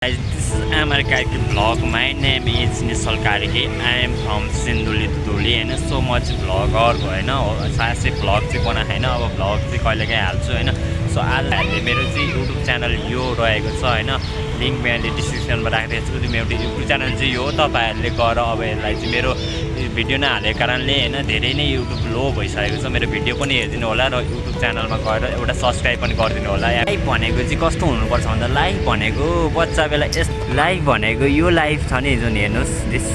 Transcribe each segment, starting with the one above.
Guys, this is Amar Karki vlog. My name is Nishal Karki. I am from Sinduli Duduli and so much vlogger होइन सासै vlog चाहिँ बनाएको छैन अब vlog चाहिँ कहिलेकाहीँ हाल्छु होइन सो आज हामीले मेरो चाहिँ युट्युब च्यानल यो रहेको छ होइन लिङ्क मैले डिस्क्रिप्सनमा राखिदिएको छु मेरो युट्युब च्यानल चाहिँ यो तपाईँहरूले गएर अब यसलाई चाहिँ मेरो भिडियो नहालेको कारणले होइन धेरै नै युट्युब लो भइसकेको छ मेरो भिडियो पनि हेरिदिनु होला र युट्युब च्यानलमा गएर एउटा सब्सक्राइब पनि गरिदिनु होला लाइभ भनेको चाहिँ कस्तो हुनुपर्छ भन्दा लाइभ भनेको बच्चा बेला लाइभ भनेको यो लाइभ छ नि जुन हेर्नुहोस् दिस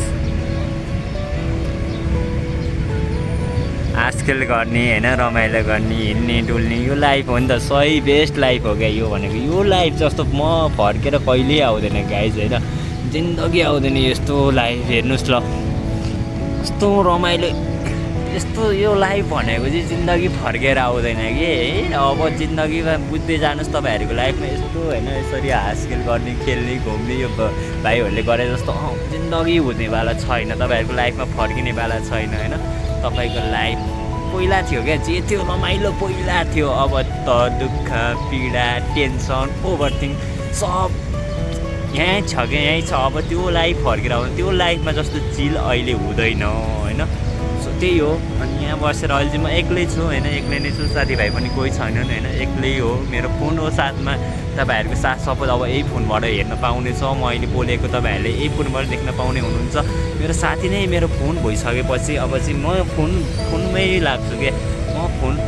आजकल गर्ने होइन रमाइलो गर्ने हिँड्ने डुल्ने यो लाइफ हो नि त सही बेस्ट लाइफ हो क्या यो भनेको यो लाइफ जस्तो म फर्केर कहिल्यै आउँदैन गाइज होइन जिन्दगी आउँदैन यस्तो लाइफ हेर्नुहोस् ल यस्तो रमाइलो यस्तो यो लाइफ भनेको चाहिँ जिन्दगी फर्केर आउँदैन कि है अब जिन्दगीमा बुझ्दै जानुहोस् तपाईँहरूको लाइफमा यस्तो होइन यसरी हाँसखेल गर्ने खेल्ने घुम्ने यो भाइहरूले गरे जस्तो जिन्दगी हुनेवाला छैन तपाईँहरूको लाइफमा फर्किनेवाला छैन होइन तपाईँको लाइफ पहिला थियो क्या जे थियो रमाइलो पहिला थियो अब त दुःख पीडा टेन्सन ओभरथिङ सब यहीँ छ क्या यहीँ छ अब त्यो लाइफ फर्केर आउँछ त्यो लाइफमा जस्तो चिल अहिले हुँदैन होइन सो त्यही हो अनि यहाँ बसेर अहिले चाहिँ म एक्लै छु होइन एक्लै नै छु साथीभाइ पनि कोही छैनन् होइन एक्लै हो मेरो फोन हो साथमा तपाईँहरूको साथ सपोज अब यही फोनबाट हेर्न पाउनेछ म अहिले बोलेको तपाईँहरूले यही फोनबाट देख्न पाउने हुनुहुन्छ मेरो साथी नै मेरो फोन भइसकेपछि अब चाहिँ म फोनमै लाग्छु क्या म फोन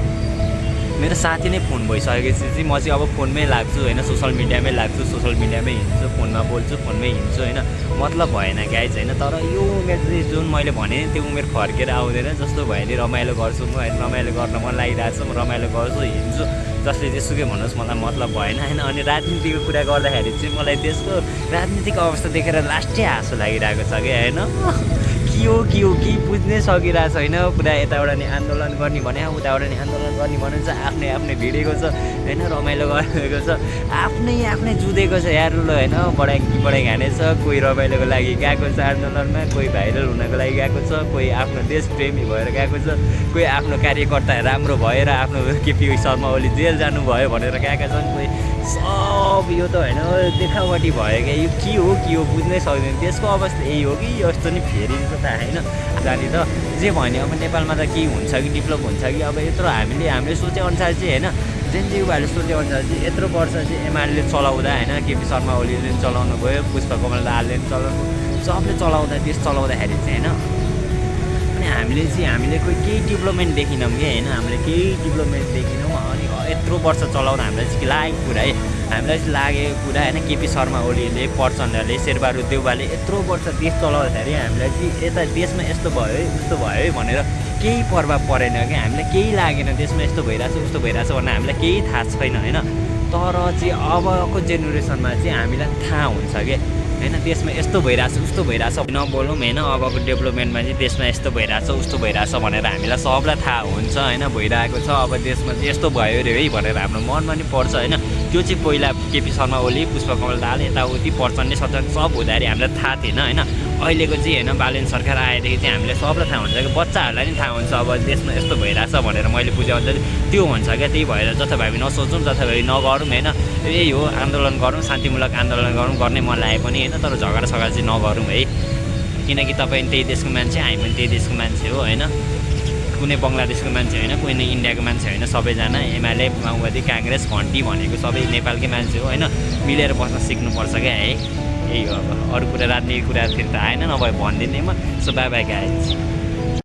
मेरो साथी नै फोन भइसकेपछि चाहिँ म चाहिँ अब फोनमै लाग्छु होइन सोसल मिडियामै लाग्छु सोसल मिडियामै हिँड्छु फोनमा बोल्छु फोनमै हिँड्छु होइन मतलब भएन गाइज होइन तर यो उमेर चाहिँ जुन मैले भने त्यो उमेर फर्केर आउँदैन जस्तो भयो नि रमाइलो गर्छु म होइन रमाइलो गर्न मन लागिरहेको छ म रमाइलो गर्छु हिँड्छु जसले जेसुकै भन्नुहोस् मलाई मतलब भएन होइन अनि राजनीतिको कुरा गर्दाखेरि चाहिँ मलाई त्यसको राजनीतिक अवस्था देखेर लास्टै हाँसो लागिरहेको छ क्या होइन के हो कि बुझ्नै सकिरहेको छैन पुरा यताबाट नि आन्दोलन गर्ने भने उताबाट नि आन्दोलन गर्ने भने चाहिँ आफ्नै भिडेको छ होइन रमाइलो गरेको छ आफ्नै जुधेको छ यार होइन बढाइ खाने छ कोही रमाइलोको लागि गएको छ आन्दोलनमा कोही भाइरल हुनको लागि गएको छ कोही आफ्नो देशप्रेमी भएर गएको छ कोही आफ्नो कार्यकर्ता राम्रो भएर आफ्नो केपी शर्मा ओली जेल जानुभयो भनेर गएका छन् कोही सब यो त होइन देखावटी भयो क्या यो के हो बुझ्नै सक्दैन त्यसको अवस्था यही हो कि यस्तो नि फेरि त थाहा होइन जाने त जे भन्यो अब नेपालमा त के हुन्छ कि डेभलप हुन्छ कि अब यत्रो हामीले सोचेअनुसार चाहिँ होइन जेनजीवाहरूले सोचेअनुसार चाहिँ यत्रो वर्ष चाहिँ एमआरले चलाउँदा होइन केपी शर्मा ओलीले पनि चलाउनु भयो पुष्पकमल दाहालले पनि चलाउनु सबले चलाउँदा देश चलाउँदाखेरि चाहिँ होइन अनि हामीले कोही केही डेभलपमेन्ट देखिनौँ कि होइन हामीले केही डेभलपमेन्ट देखिनौँ अनि यत्रो वर्ष चलाउन हामीलाई चाहिँ लागेको कुरा है हामीलाई चाहिँ लागेको कुरा होइन केपी शर्मा ओलीले प्रचण्डले शेरबहादुर देउवाले यत्रो वर्ष देश चलाउँदाखेरि हामीलाई चाहिँ यता देशमा यस्तो भयो है उस्तो भयो है भनेर केही प्रभाव परेन क्या हामीलाई केही लागेन देशमा यस्तो भइरहेछ उस्तो भइरहेछ भनेर हामीलाई केही थाहा छैन होइन तर चाहिँ अबको जेनेरेसनमा चाहिँ हामीलाई थाहा हुन्छ क्या होइन देशमा यस्तो भइरहेछ उस्तो भइरहेछ नबोलौँ होइन अबको डेभलपमेन्टमा चाहिँ देशमा यस्तो भइरहेछ उस्तो भइरहेछ भनेर हामीलाई सबलाई थाहा हुन्छ होइन भइरहेको छ अब देशमा चाहिँ यस्तो भयो अरे है भनेर हाम्रो मनमा नि पर्छ होइन त्यो चाहिँ पहिला केपी शर्मा ओली पुष्पकमल दाहाल यताउति प्रचण्ड सब हुँदाखेरि हामीलाई थाहा थिएन होइन अहिलेको चाहिँ होइन बालन सरकार आएदेखि चाहिँ हामीलाई सबलाई थाहा हुन्छ कि बच्चाहरूलाई नि थाहा हुन्छ अब देशमा यस्तो भइरहेछ भनेर मैले बुझाउँदा त्यो हुन्छ क्या त्यही भएर जथाभावी नसोचौँ जथाभावी नगरौँ होइन यही हो आन्दोलन गरौँ शान्तिमूलक आन्दोलन गरौँ गर्ने मन लागे पनि होइन तर झगडा चाहिँ नगरौँ है किनकि तपाईँ त्यही देशको मान्छे हामी पनि त्यही देशको मान्छे हो होइन कुनै बङ्गलादेशको मान्छे होइन कुनै इन्डियाको मान्छे होइन सबैजना एमाले माओवादी काङ्ग्रेस घन्टी भनेको सबै नेपालकै मान्छे हो होइन मिलेर बस्न सिक्नुपर्छ क्या है यही हो अब अरू कुरा राजनीतिक कुरातिर त आएन नभए भनिदिने म सो बाई गाइज